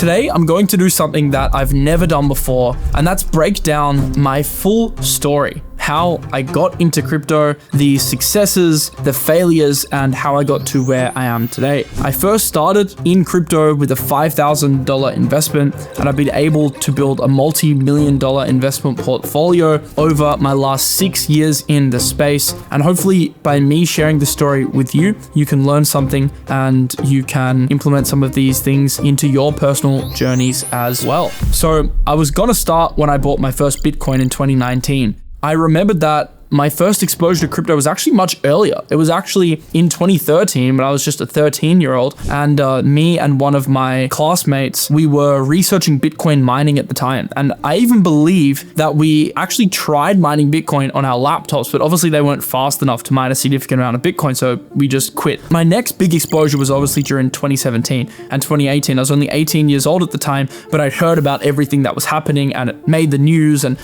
Today, I'm going to do something that I've never done before, and that's break down my full story. How I got into crypto, the successes, the failures, and how I got to where I am today. I first started in crypto with a $5,000 investment, and I've been able to build a multi-million-dollar investment portfolio over my last 6 years in the space. And hopefully by me sharing the story with you, you can learn something and you can implement some of these things into your personal journeys as well. So I was gonna start when I bought my first Bitcoin in 2019. I remembered that my first exposure to crypto was actually much earlier. It was actually in 2013 when I was just a 13-year-old, and me and one of my classmates, we were researching Bitcoin mining at the time. And I even believe that we actually tried mining Bitcoin on our laptops, but obviously they weren't fast enough to mine a significant amount of Bitcoin, so we just quit. My next big exposure was obviously during 2017 and 2018. I was only 18 years old at the time, but I'd heard about everything that was happening and it made the news, and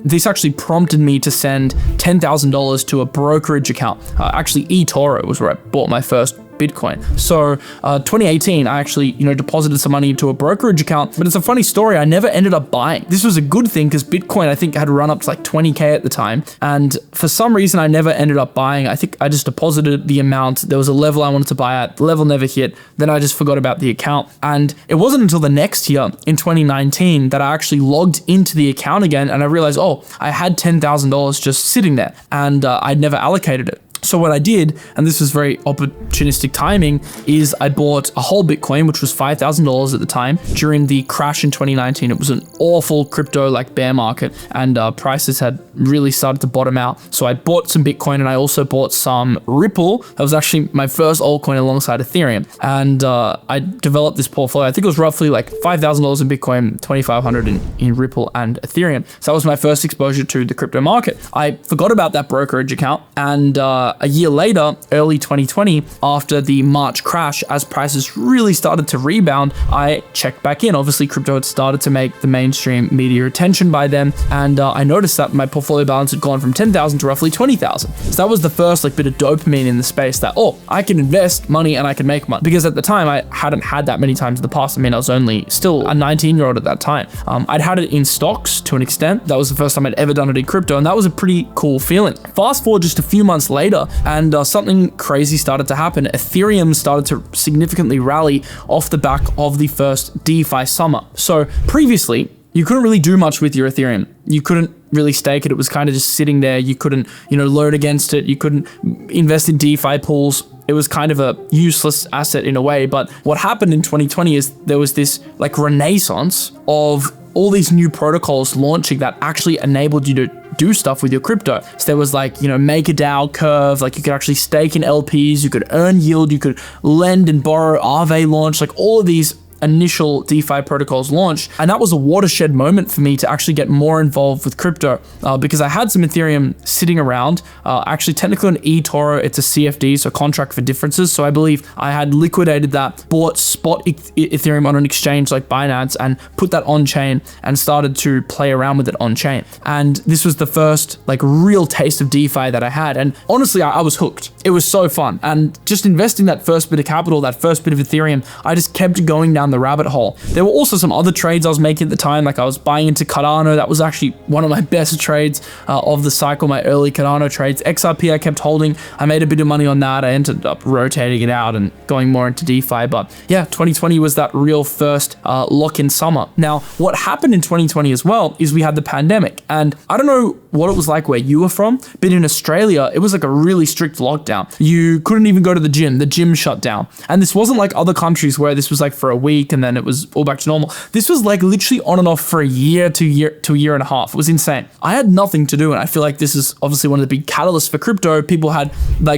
this actually prompted me to send $10,000 to a brokerage account. Actually, eToro was where I bought my first Bitcoin. So 2018, I actually, deposited some money into a brokerage account, but it's a funny story. I never ended up buying. This was a good thing because Bitcoin, I think, had run up to like 20K at the time. And for some reason, I never ended up buying. I think I just deposited the amount. There was a level I wanted to buy at. The level never hit. Then I just forgot about the account. And it wasn't until the next year in 2019 that I actually logged into the account again. And I realized, I had $10,000 just sitting there and I'd never allocated it. So what I did, and this was very opportunistic timing, is I bought a whole Bitcoin, which was $5,000 at the time, during the crash in 2019. It was an awful crypto bear market, and prices had really started to bottom out. So I bought some Bitcoin, and I also bought some Ripple. That was actually my first altcoin alongside Ethereum. And I developed this portfolio. I think it was roughly like $5,000 in Bitcoin, $2,500 in Ripple and Ethereum. So that was my first exposure to the crypto market. I forgot about that brokerage account, and a year later, early 2020, after the March crash, as prices really started to rebound, I checked back in. Obviously, crypto had started to make the mainstream media attention by then, and I noticed that my portfolio balance had gone from 10,000 to roughly 20,000. So that was the first bit of dopamine in the space that, I can invest money and I can make money. Because at the time, I hadn't had that many times in the past. I mean, I was only still a 19-year-old at that time. I'd had it in stocks to an extent. That was the first time I'd ever done it in crypto, and that was a pretty cool feeling. Fast forward just a few months later, and something crazy started to happen. Ethereum started to significantly rally off the back of the first DeFi summer. So previously, you couldn't really do much with your Ethereum. You couldn't really stake it. It was kind of just sitting there. You couldn't, load against it. You couldn't invest in DeFi pools. It was kind of a useless asset in a way. But what happened in 2020 is there was this renaissance of all these new protocols launching that actually enabled you to do stuff with your crypto. So there was MakerDAO curve, you could actually stake in LPs, you could earn yield, you could lend and borrow, Aave launched, all of these initial DeFi protocols launched. And that was a watershed moment for me to actually get more involved with crypto because I had some Ethereum sitting around. Actually, technically on eToro, it's a CFD, so contract for differences. So I believe I had liquidated that, bought spot Ethereum on an exchange like Binance and put that on chain and started to play around with it on chain. And this was the first real taste of DeFi that I had. And honestly, I was hooked. It was so fun. And just investing that first bit of capital, that first bit of Ethereum, I just kept going down the rabbit hole. There were also some other trades I was making at the time, I was buying into Cardano. That was actually one of my best trades of the cycle, my early Cardano trades. XRP I kept holding. I made a bit of money on that. I ended up rotating it out and going more into DeFi. But yeah, 2020 was that real first lock-in summer. Now, what happened in 2020 as well is we had the pandemic. And I don't know what it was like where you were from, but in Australia, it was a really strict lockdown. You couldn't even go to the gym. The gym shut down. And this wasn't like other countries where this was for a week and then it was all back to normal. This was literally on and off for a year to a year and a half. It was insane. I had nothing to do, and I feel like this is obviously one of the big catalysts for crypto. People had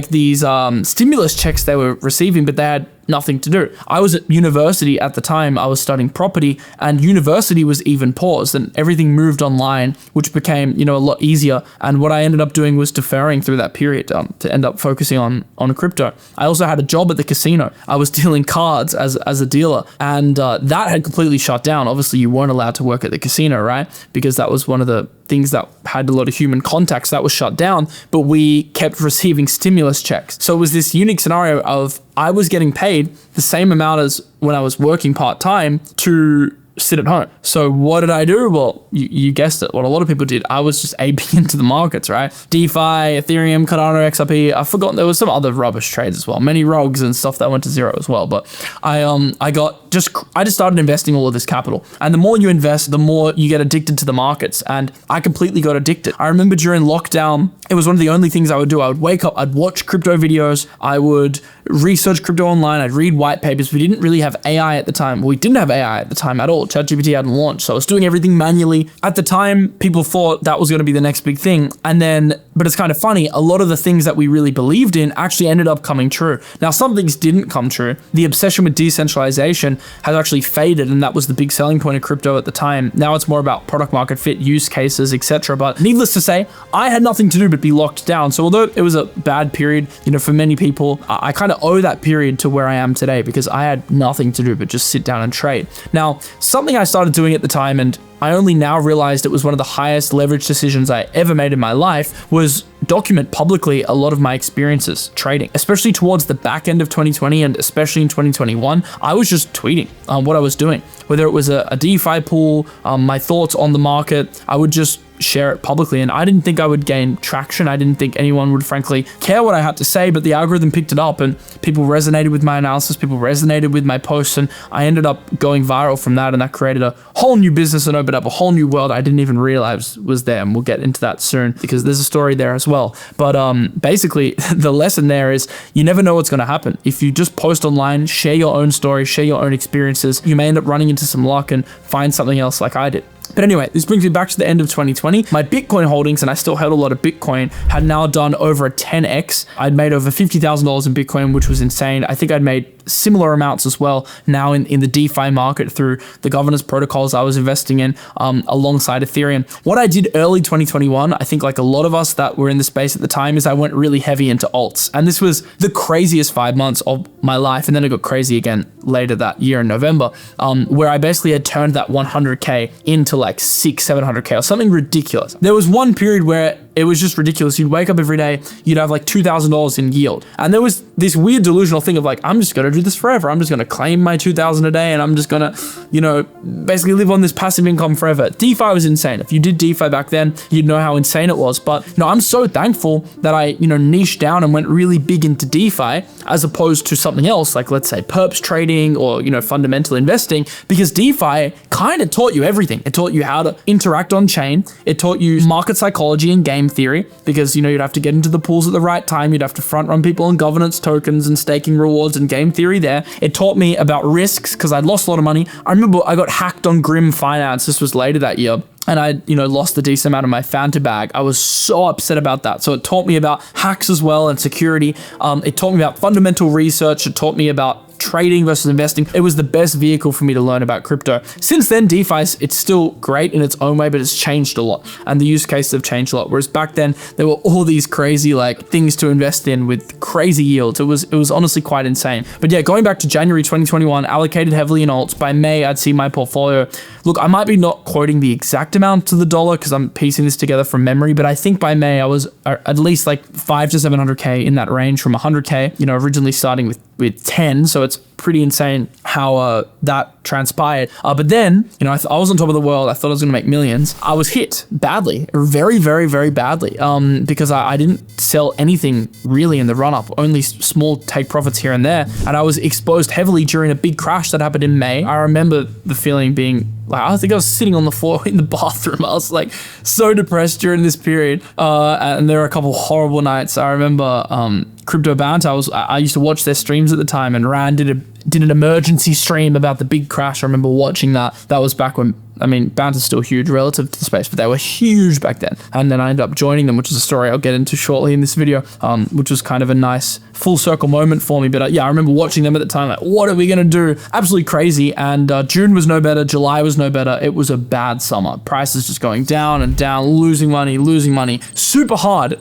these stimulus checks they were receiving, but they had nothing to do. I was at university at the time. I was studying property, and university was even paused, and everything moved online, which became, a lot easier. And what I ended up doing was deferring through that period to end up focusing on crypto. I also had a job at the casino. I was dealing cards as a dealer, and that had completely shut down. Obviously, you weren't allowed to work at the casino, right? Because that was one of the things that had a lot of human contacts, that was shut down, but we kept receiving stimulus checks. So it was this unique scenario of I was getting paid the same amount as when I was working part-time to sit at home. So what did I do? Well, you guessed it. What a lot of people did. I was just aping into the markets, right? DeFi, Ethereum, Cardano, XRP. I've forgotten there was some other rubbish trades as well. Many rogues and stuff that went to zero as well. But I just started investing all of this capital. And the more you invest, the more you get addicted to the markets. And I completely got addicted. I remember during lockdown, it was one of the only things I would do. I would wake up, I'd watch crypto videos, I would research crypto online, I'd read white papers. We didn't really have AI at the time. Well, we didn't have AI at the time at all. ChatGPT hadn't launched, so I was doing everything manually. At the time, people thought that was going to be the next big thing. But it's kind of funny, a lot of the things that we really believed in actually ended up coming true. Now, some things didn't come true. The obsession with decentralization has actually faded, and that was the big selling point of crypto at the time. Now it's more about product market fit, use cases, etc. But needless to say, I had nothing to do but be locked down. So although it was a bad period, for many people, I kind of owe that period to where I am today because I had nothing to do but just sit down and trade. Now, something I started doing at the time, and I only now realized it was one of the highest leverage decisions I ever made in my life, was document publicly a lot of my experiences trading, especially towards the back end of 2020 and especially in 2021. I was just tweeting what I was doing, whether it was a DeFi pool, my thoughts on the market. I would just share it publicly, and I didn't think I would gain traction. I didn't think anyone would frankly care what I had to say, but the algorithm picked it up and people resonated with my analysis, people resonated with my posts, and I ended up going viral from that, and that created a whole new business and opened up a whole new world I didn't even realize was there, and we'll get into that soon because there's a story there as well. But basically, the lesson there is you never know what's going to happen. If you just post online, share your own story, share your own experiences, you may end up running into some luck and find something else like I did. But anyway, this brings me back to the end of 2020. My Bitcoin holdings, and I still held a lot of Bitcoin, had now done over a 10x. I'd made over $50,000 in Bitcoin, which was insane. I think I'd made similar amounts as well now in the DeFi market through the governance protocols I was investing in alongside Ethereum. What I did early 2021, I think like a lot of us that were in the space at the time, is I went really heavy into alts. And this was the craziest 5 months of my life. And then it got crazy again later that year in November, where I basically had turned that 100K into like 600-700K or something ridiculous. There was one period where it was just ridiculous. You'd wake up every day, you'd have like $2,000 in yield. And there was this weird delusional thing of like, I'm just going to do this forever. I'm just going to claim my 2,000 a day and I'm just going to, basically live on this passive income forever. DeFi was insane. If you did DeFi back then, you'd know how insane it was. But I'm so thankful that I, niched down and went really big into DeFi as opposed to something else, like let's say perps trading or, fundamental investing, because DeFi kind of taught you everything. It taught you how to interact on chain. It taught you market psychology and game theory, because you'd have to get into the pools at the right time. You'd have to front run people on governance tokens and staking rewards and game theory there. It taught me about risks because I'd lost a lot of money. I remember I got hacked on Grim Finance. This was later that year. And I, lost a decent amount of my Banter bag. I was so upset about that. So it taught me about hacks as well and security. It taught me about fundamental research. It taught me about trading versus investing. It was the best vehicle for me to learn about crypto. Since then, DeFi, it's still great in its own way, but it's changed a lot. And the use cases have changed a lot. Whereas back then, there were all these crazy things to invest in with crazy yields. It was honestly quite insane. But yeah, going back to January 2021, allocated heavily in alts. By May, I'd see my portfolio. Look, I might be not quoting the exact amount to the dollar because I'm piecing this together from memory, but I think by May I was at least like 500 to 700K in that range from 100K, originally starting with 10. So it's pretty insane how that transpired. But then, I was on top of the world. I thought I was going to make millions. I was hit badly, very, very, very badly, because I didn't sell anything really in the run up, only small take profits here and there. And I was exposed heavily during a big crash that happened in May. I remember the feeling being I think I was sitting on the floor in the bathroom. I was so depressed during this period. And there were a couple horrible nights. I remember Crypto Banter. I used to watch their streams at the time, and Rand did an emergency stream about the big crash. I remember watching that. That was back when, Banter's still huge relative to the space, but they were huge back then. And then I ended up joining them, which is a story I'll get into shortly in this video, which was kind of a nice full circle moment for me. But I remember watching them at the time, what are we going to do? Absolutely crazy. And June was no better. July was no better. It was a bad summer. Prices just going down and down, losing money. Super hard.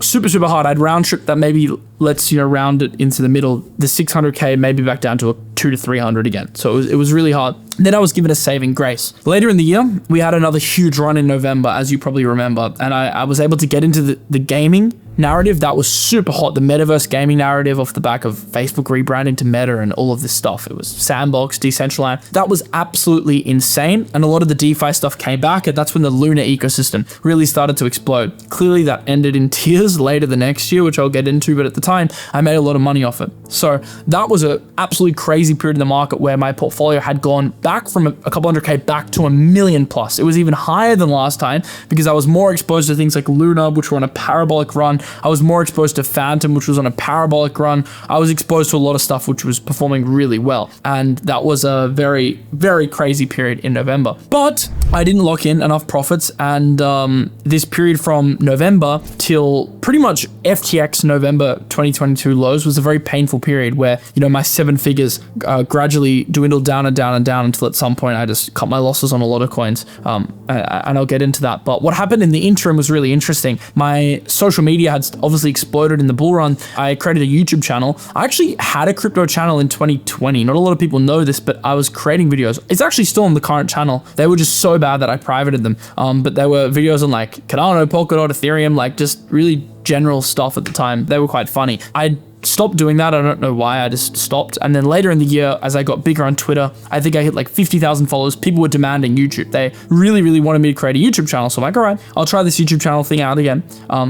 Super hard. I'd round trip that maybe, let's round it into the middle, the 600K maybe back down to 200 to 300 again. So it was really hard. Then I was given a saving grace. Later in the year, we had another huge run in November, as you probably remember, and I was able to get into the gaming narrative that was super hot, the metaverse gaming narrative off the back of Facebook rebranding to Meta and all of this stuff. It was Sandbox, Decentraland. That was absolutely insane. And a lot of the DeFi stuff came back, and that's when the Luna ecosystem really started to explode. Clearly that ended in tears later the next year, which I'll get into, but at the time I made a lot of money off it. So that was a absolutely crazy period in the market where my portfolio had gone back from a couple hundred K back to $1 million plus. It was even higher than last time because I was more exposed to things like Luna, which were on a parabolic run. I was more exposed to Phantom, which was on a parabolic run. I was exposed to a lot of stuff which was performing really well. And that was a very, very crazy period in November. But I didn't lock in enough profits. And this period from November till pretty much FTX November 2022 lows was a very painful period where, my 7 figures gradually dwindled down and down and down until at some point I just cut my losses on a lot of coins. And I'll get into that. But what happened in the interim was really interesting. My social media had obviously exploded in the bull run. I created a YouTube channel. I actually had a crypto channel in 2020. Not a lot of people know this, but I was creating videos. It's actually still on the current channel. They were just so bad that I privated them. But there were videos on like Cardano, Polkadot, Ethereum, like just really general stuff at the time. They were quite funny. I stopped doing that. I don't know why, I just stopped. And then later in the year, as I got bigger on Twitter, I think I hit like 50,000 followers. People were demanding YouTube. They really, really wanted me to create a YouTube channel. So I'm like, all right, I'll try this YouTube channel thing out again.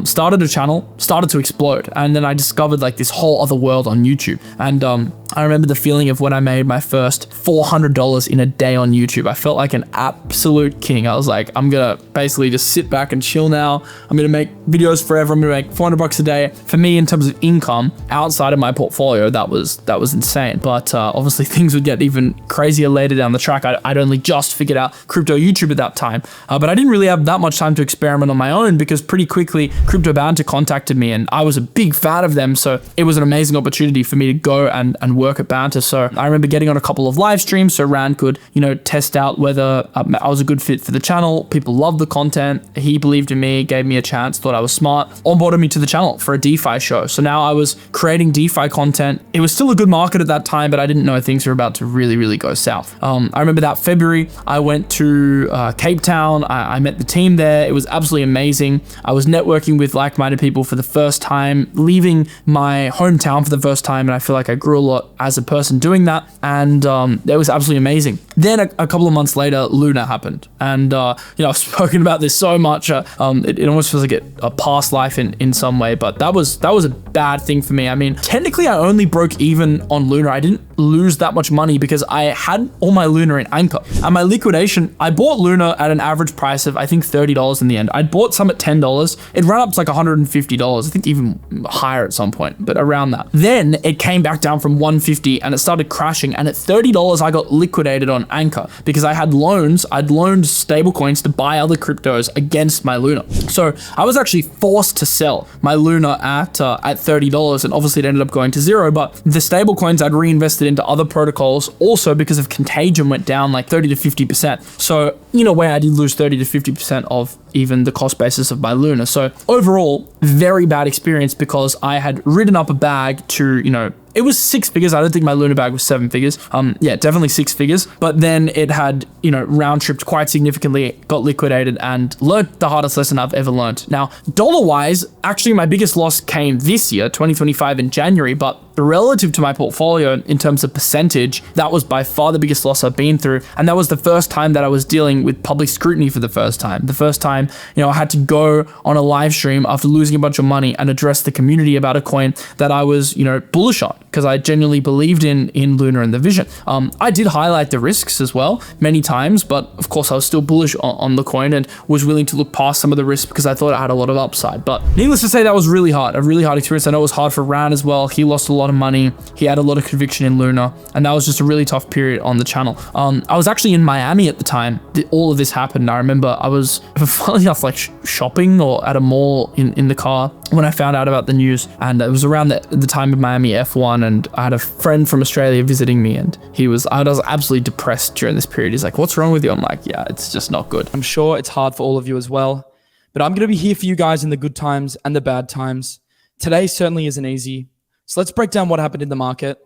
Started a channel, started to explode. And then I discovered like this whole other world on YouTube. And I remember the feeling of when I made my first $400 in a day on YouTube. I felt like an absolute king. I was like, I'm gonna basically just sit back and chill now. I'm gonna make videos forever. I'm gonna make $400 a day. For me, in terms of income, outside of my portfolio, that was insane. But obviously things would get even crazier later down the track. I'd only just figured out crypto YouTube at that time. But I didn't really have that much time to experiment on my own because pretty quickly Crypto Banter contacted me and I was a big fan of them. So it was an amazing opportunity for me to go and work at Banter. So I remember getting on a couple of live streams so Rand could, test out whether I was a good fit for the channel. People loved the content. He believed in me, gave me a chance, thought I was smart, onboarded me to the channel for a DeFi show. So now I was creating DeFi content. It was still a good market at that time, but I didn't know things were about to really, really go south. I remember that February, I went to Cape Town. I met the team there. It was absolutely amazing. I was networking with like-minded people for the first time, leaving my hometown for the first time, and I feel like I grew a lot as a person doing that, and it was absolutely amazing. Then a couple of months later, Luna happened, and I've spoken about this so much. It almost feels like a past life in some way, but that was a bad thing for me. I mean, technically, I only broke even on Luna. I didn't lose that much money because I had all my Luna in Anchor. At my liquidation, I bought Luna at an average price of I think $30 in the end. I'd bought some at $10. It ran up to like $150. I think even higher at some point, but around that. Then it came back down from $150 and it started crashing. And at $30, I got liquidated on Anchor because I had loans. I'd loaned stable coins to buy other cryptos against my Luna. So I was actually forced to sell my Luna at $30, and obviously it ended up going to zero. But the stable coins I'd reinvested into other protocols also because of contagion went down like 30 to 50%. So in a way, I did lose 30 to 50% of even the cost basis of my Luna. So overall, very bad experience because I had ridden up a bag to, it was 6 figures. I don't think my Luna bag was 7 figures. Yeah, definitely 6 figures. But then it had, round tripped quite significantly, got liquidated, and learned the hardest lesson I've ever learned. Now, dollar-wise, actually my biggest loss came this year, 2025 in January, but relative to my portfolio in terms of percentage, that was by far the biggest loss I've been through. And that was the first time that I was dealing with public scrutiny for the first time. The first time, I had to go on a live stream after losing a bunch of money and address the community about a coin that I was, bullish on because I genuinely believed in Luna and the vision. I did highlight the risks as well many times, but of course I was still bullish on the coin and was willing to look past some of the risks because I thought it had a lot of upside. But needless to say, that was really hard, a really hard experience. I know it was hard for Ran as well. He lost a lot of money. He had a lot of conviction in Luna, and that was just a really tough period on the channel. I was actually in Miami at the time all of this happened. I remember I was, funnily enough, like shopping or at a mall in the car when I found out about the news, and it was around the time of Miami F1, and I had a friend from Australia visiting me, and I was absolutely depressed during this period. He's like, "What's wrong with you?" I'm like, "Yeah, it's just not good." I'm sure it's hard for all of you as well, but I'm going to be here for you guys in the good times and the bad times. Today certainly isn't easy. So let's break down what happened in the market.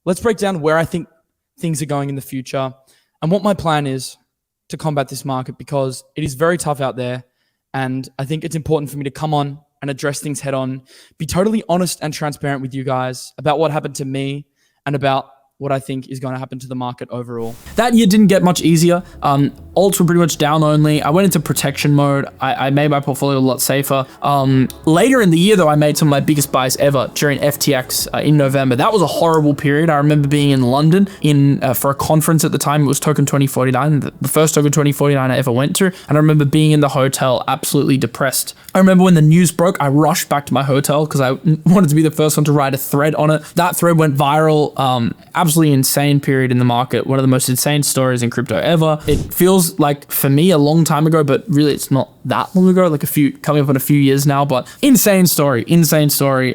Let's break down where I think things are going in the future and what my plan is to combat this market, because it is very tough out there. And I think it's important for me to come on and address things head on, be totally honest and transparent with you guys about what happened to me and about what I think is going to happen to the market overall. That year didn't get much easier. Alts were pretty much down only. I went into protection mode. I made my portfolio a lot safer. Later in the year though, I made some of my biggest buys ever during FTX in November. That was a horrible period. I remember being in London for a conference at the time. It was Token 2049, the first Token 2049 I ever went to. And I remember being in the hotel absolutely depressed. I remember when the news broke, I rushed back to my hotel because I wanted to be the first one to write a thread on it. That thread went viral. Absolutely insane period in the market. One of the most insane stories in crypto ever. It feels like, for me, a long time ago, but really it's not that long ago, like coming up on a few years now, but insane story.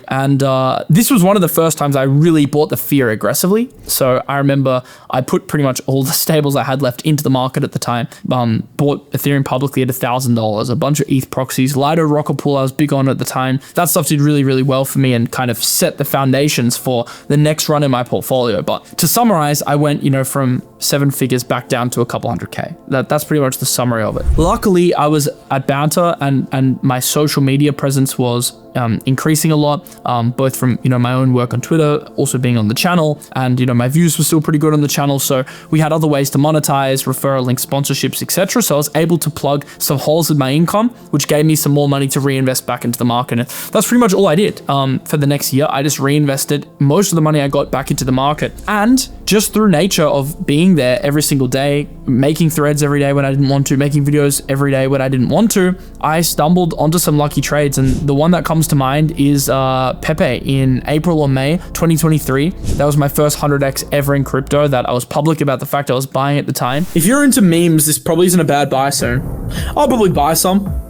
And this was one of the first times I really bought the fear aggressively. So I remember I put pretty much all the stables I had left into the market at the time, bought Ethereum publicly at $1,000, a bunch of ETH proxies, Lido Rocket Pool I was big on at the time. That stuff did really, really well for me and kind of set the foundations for the next run in my portfolio. But to summarize, I went, from 7 figures back down to a couple 100K. That's pretty much the summary of it. Luckily, I was at Banter and my social media presence was increasing a lot, both from, my own work on Twitter, also being on the channel, and, my views were still pretty good on the channel. So we had other ways to monetize, referral links, sponsorships, etc. So I was able to plug some holes in my income, which gave me some more money to reinvest back into the market. And that's pretty much all I did. For the next year, I just reinvested most of the money I got back into the market. And just through nature of being there every single day, making threads every day when I didn't want to, making videos every day when I didn't want to, I stumbled onto some lucky trades. And the one that comes to mind is Pepe in April or May 2023. That was my first 100x ever in crypto that I was public about the fact I was buying at the time. If you're into memes, this probably isn't a bad buy soon. I'll probably buy some.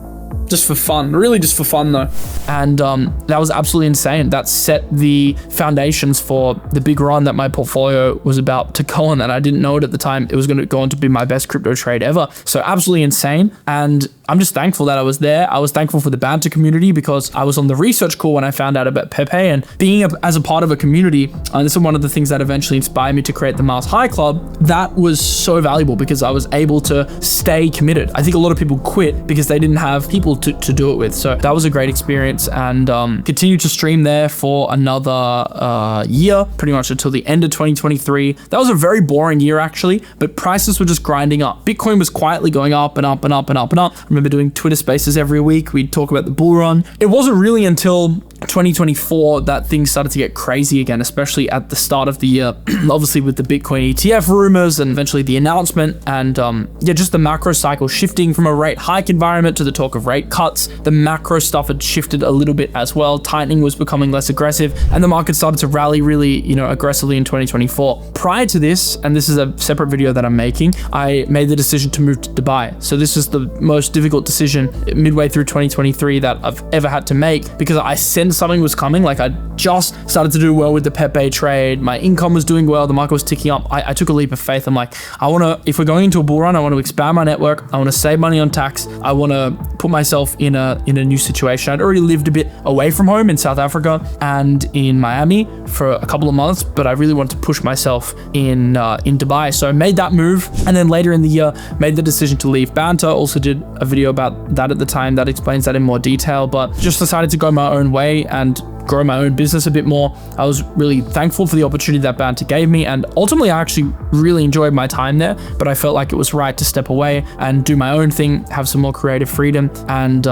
Just for fun, really just for fun though. And that was absolutely insane. That set the foundations for the big run that my portfolio was about to go on, and I didn't know it at the time. It was going to go on to be my best crypto trade ever. So absolutely insane. And I'm just thankful that I was there. I was thankful for the Banter community because I was on the research call when I found out about Pepe, and being as a part of a community, and this is one of the things that eventually inspired me to create the Miles High Club, that was so valuable because I was able to stay committed. I think a lot of people quit because they didn't have people to do it with. So that was a great experience, and continued to stream there for another year, pretty much until the end of 2023. That was a very boring year actually, but prices were just grinding up. Bitcoin was quietly going up and up and up and up and up. I remember doing Twitter spaces every week. We'd talk about the bull run. It wasn't really until 2024 that things started to get crazy again, especially at the start of the year, obviously with the Bitcoin ETF rumors and eventually the announcement, and just the macro cycle shifting from a rate hike environment to the talk of rate cuts. The macro stuff had shifted a little bit as well. Tightening was becoming less aggressive, and the market started to rally really, aggressively in 2024. Prior to this, and this is a separate video that I'm making, I made the decision to move to Dubai. So this is the most difficult decision midway through 2023 that I've ever had to make, because I sensed something was coming. Like, I just started to do well with the Pepe trade. My income was doing well. The market was ticking up. I took a leap of faith. I'm like, if we're going into a bull run, I want to expand my network. I want to save money on tax. I want to put myself in a new situation. I'd already lived a bit away from home in South Africa and in Miami for a couple of months, but I really wanted to push myself in Dubai. So I made that move, and then later in the year, made the decision to leave Banter. Also did a video about that at the time that explains that in more detail, but just decided to go my own way and grow my own business a bit more. I was really thankful for the opportunity that Banter gave me, and ultimately I actually really enjoyed my time there, but I felt like it was right to step away and do my own thing, have some more creative freedom, and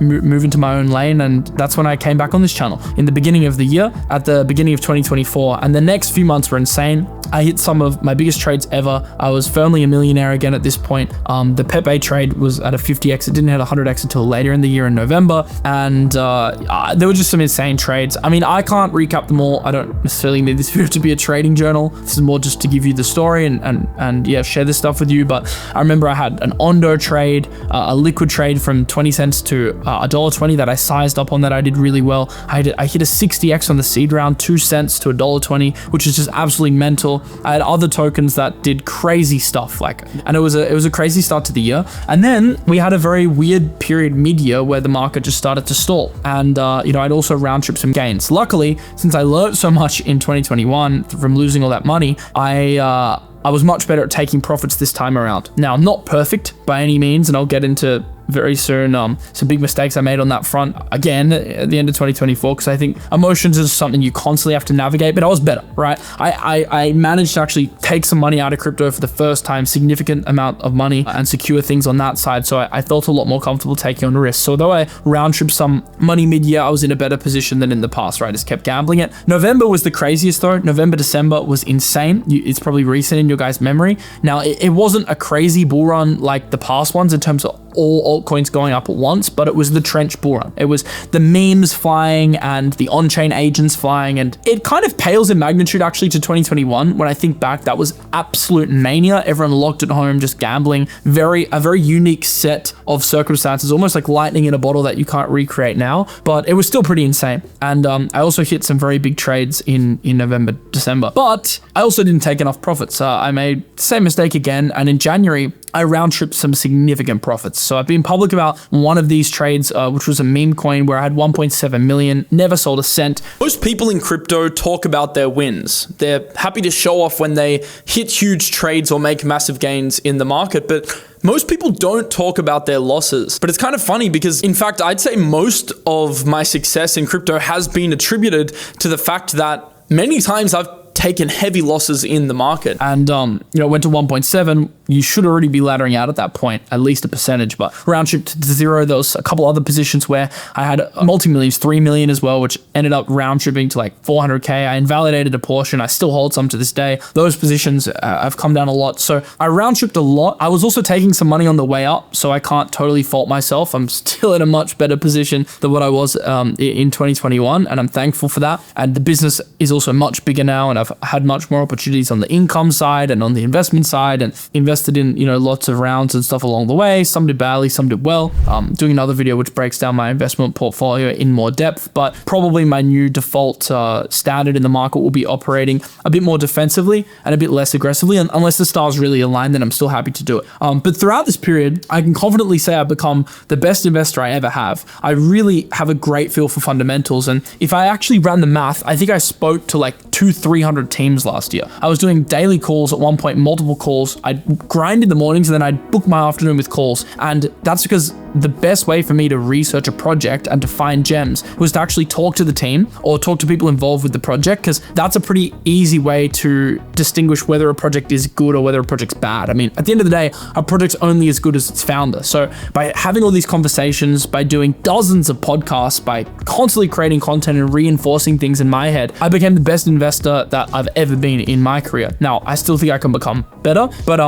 move into my own lane. And that's when I came back on this channel in the beginning of the year, at the beginning of 2024, and the next few months were insane. I hit some of my biggest trades ever. I was firmly a millionaire again at this point. The Pepe trade was at a 50x. It didn't hit 100x until later in the year in November, and there were just some insane trades. I mean, I can't recap them all. I don't necessarily need this video to be a trading journal. This is more just to give you the story and share this stuff with you. But I remember I had an Ondo trade, a liquid trade from 20 cents to $1.20 that I sized up on, that I did really well. I hit a 60x on the seed round, 2 cents to $1.20, which is just absolutely mental. I had other tokens that did crazy stuff, and it was a crazy start to the year. And then we had a very weird period mid-year where the market just started to stall. And I'd also round trip absorb some gains. Luckily, since I learned so much in 2021 from losing all that money, I was much better at taking profits this time around. Now, not perfect by any means, and I'll get into very soon some big mistakes I made on that front again at the end of 2024, because I think emotions is something you constantly have to navigate, but I was better, right? I managed to actually take some money out of crypto for the first time, significant amount of money, and secure things on that side. So I felt a lot more comfortable taking on risks. So although I round tripped some money mid-year, I was in a better position than in the past, right? I just kept gambling it. November was the craziest though. November, December was insane. It's probably recent in your guys' memory. Now, it wasn't a crazy bull run like the past ones in terms of all altcoins going up at once, but it was the trench bull run. It was the memes flying and the on-chain agents flying, and it kind of pales in magnitude actually to 2021. When I think back, that was absolute mania. Everyone locked at home, just gambling. A very unique set of circumstances, almost like lightning in a bottle that you can't recreate now, but it was still pretty insane. And I also hit some very big trades in November, December, but I also didn't take enough profits. I made the same mistake again, and in January, I round tripped some significant profits. So I've been public about one of these trades, which was a meme coin where I had 1.7 million, never sold a cent. Most people in crypto talk about their wins. They're happy to show off when they hit huge trades or make massive gains in the market, but most people don't talk about their losses. But it's kind of funny because, in fact, I'd say most of my success in crypto has been attributed to the fact that many times I've taken heavy losses in the market, and went to 1.7. You should already be laddering out at that point, at least a percentage, but round trip to zero. There was a couple other positions where I had multi-millions, 3 million as well, which ended up round tripping to like 400K. I invalidated a portion. I still hold some to this day. Those positions have come down a lot. So I round tripped a lot. I was also taking some money on the way up, so I can't totally fault myself. I'm still in a much better position than what I was in 2021, and I'm thankful for that. And the business is also much bigger now, and I've had much more opportunities on the income side and on the investment side, and invested in lots of rounds and stuff along the way. Some did badly, some did well. Doing another video which breaks down my investment portfolio in more depth, but probably my new default standard in the market will be operating a bit more defensively and a bit less aggressively, and unless the stars really align, then I'm still happy to do it. But throughout this period, I can confidently say I've become the best investor I ever have. I really have a great feel for fundamentals, and if I actually ran the math, I think I spoke to like 200-300 teams last year. I was doing daily calls at one point, multiple calls. I'd grind in the mornings and then I'd book my afternoon with calls. And that's because the best way for me to research a project and to find gems was to actually talk to the team or talk to people involved with the project, because that's a pretty easy way to distinguish whether a project is good or whether a project's bad. I mean, at the end of the day, a project's only as good as its founder. So by having all these conversations, by doing dozens of podcasts, by constantly creating content and reinforcing things in my head, I became the best investor that I've ever been in my career. Now, I still think I can become better, but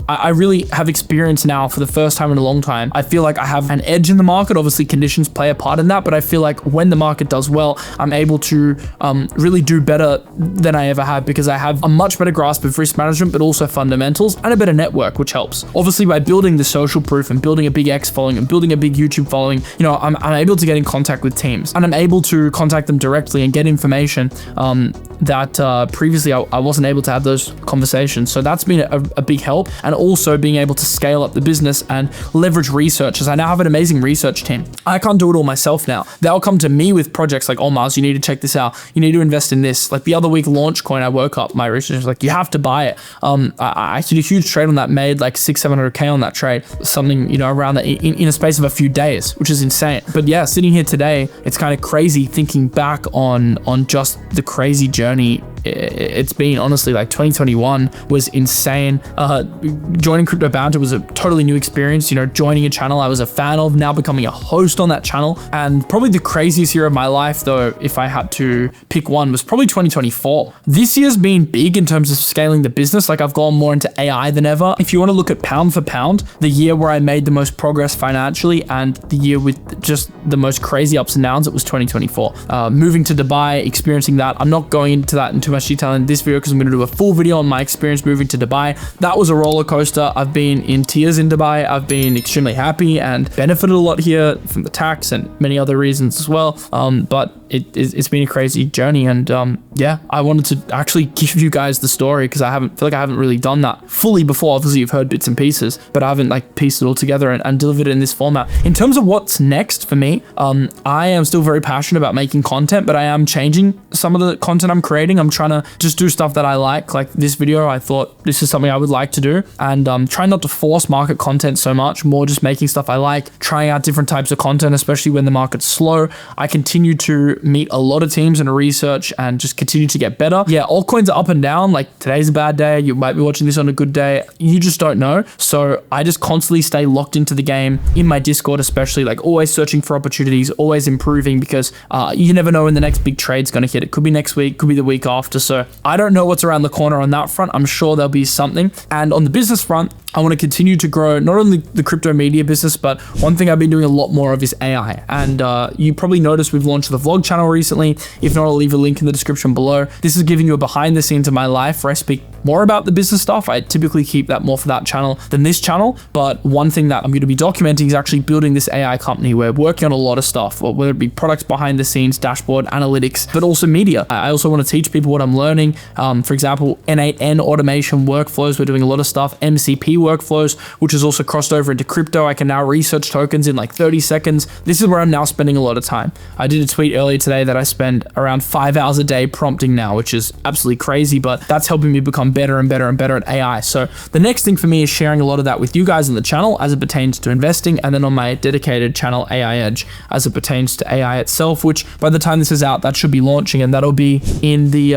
I really have experience now for the first time in a long time. I feel like I have an edge in the market. Obviously, conditions play a part in that, but I feel like when the market does well, I'm able to really do better than I ever have, because I have a much better grasp of risk management, but also fundamentals, and a better network, which helps. Obviously, by building the social proof and building a big X following and building a big YouTube following, I'm able to get in contact with teams, and I'm able to contact them directly and get information that previously I wasn't able to have those conversations. So that's been a big help, and also being able to scale up the business and leverage research, as I now have an amazing research team. I can't do it all myself now. They'll come to me with projects like, oh, Miles, you need to check this out. You need to invest in this. Like the other week, Launchcoin, I woke up, my research was like, you have to buy it. I actually did a huge trade on that, made like 600-700K on that trade, something, around that in a space of a few days, which is insane. But yeah, sitting here today, it's kind of crazy thinking back on just the crazy journey it's been. Honestly, like 2021 was insane. Joining Crypto Banter was a totally new experience. Joining a channel I was a fan of, now becoming a host on that channel. And probably the craziest year of my life, though, if I had to pick one, was probably 2024. This year's been big in terms of scaling the business. Like I've gone more into AI than ever. If you want to look at pound for pound, the year where I made the most progress financially and the year with just the most crazy ups and downs, it was 2024. Moving to Dubai, experiencing that. I'm not going into that in too much detail in this video because I'm going to do a full video on my experience moving to Dubai. That was a roller coaster. I've been in tears in Dubai. I've been extremely happy and benefited a lot here from the tax and many other reasons as well. But it's been a crazy journey. And yeah, I wanted to actually give you guys the story because I feel like I haven't really done that fully before. Obviously you've heard bits and pieces, but I haven't like pieced it all together and delivered it in this format. In terms of what's next for me, I am still very passionate about making content, but I am changing some of the content I'm creating. I'm trying to just do stuff that I like this video. I thought this is something I would like to do, and trying not to force market content so much, more just making stuff I like, trying out different types of content, especially when the market's slow. I continue to meet a lot of teams and research and just continue to get better. Yeah, altcoins are up and down. Like today's a bad day. You might be watching this on a good day. You just don't know. So I just constantly stay locked into the game in my Discord, especially, like always searching for opportunities, always improving, because you never know when the next big trade's going to hit. It could be next week, could be the week after. So I don't know what's around the corner on that front. I'm sure there'll be something. And on the business front, I want to continue to grow not only the crypto media business, but one thing I've been doing a lot more of is AI. And you probably noticed we've launched the vlog channel recently. If not, I'll leave a link in the description below. This is giving you a behind the scenes of my life where I speak more about the business stuff. I typically keep that more for that channel than this channel. But one thing that I'm going to be documenting is actually building this AI company. We're working on a lot of stuff, whether it be products behind the scenes, dashboard, analytics, but also media. I also want to teach people what I'm learning. For example, N8N automation workflows. We're doing a lot of stuff. MCP workflows, which is also crossed over into crypto. I can now research tokens in like 30 seconds. This is where I'm now spending a lot of time. I did a tweet earlier today that I spend around 5 hours a day prompting now, which is absolutely crazy, but that's helping me become better and better and better at AI. So the next thing for me is sharing a lot of that with you guys on the channel as it pertains to investing, and then on my dedicated channel, AI Edge, as it pertains to AI itself, which by the time this is out, that should be launching, and that'll be in the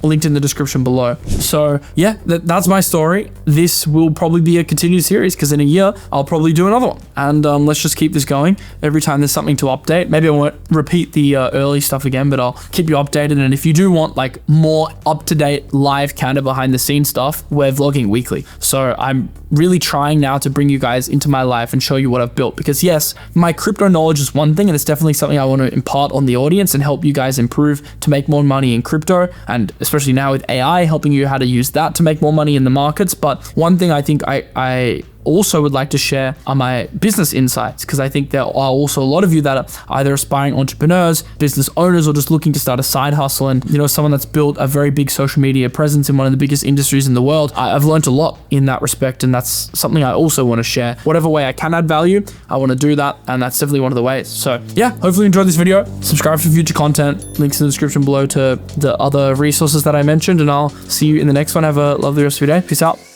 linked in the description below. So yeah, that's my story. This will probably be a continued series because in a year, I'll probably do another one. And let's just keep this going. Every time there's something to update, maybe I won't repeat the early stuff again, but I'll keep you updated. And if you do want like more up-to-date live kind of behind the scenes stuff, we're vlogging weekly. So I'm really trying now to bring you guys into my life and show you what I've built, because yes, my crypto knowledge is one thing, and it's definitely something I want to impart on the audience and help you guys improve to make more money in crypto, and especially now with AI, helping you how to use that to make more money in the markets. But one thing I think I also would like to share are my business insights, because I think there are also a lot of you that are either aspiring entrepreneurs, business owners, or just looking to start a side hustle. And you know, someone that's built a very big social media presence in one of the biggest industries in the world. I've learned a lot in that respect, and that's something I also want to share. Whatever way I can add value, I want to do that, and that's definitely one of the ways. So yeah, hopefully you enjoyed this video. Subscribe for future content. Links in the description below to the other resources that I mentioned, and I'll see you in the next one. Have a lovely rest of your day. Peace out.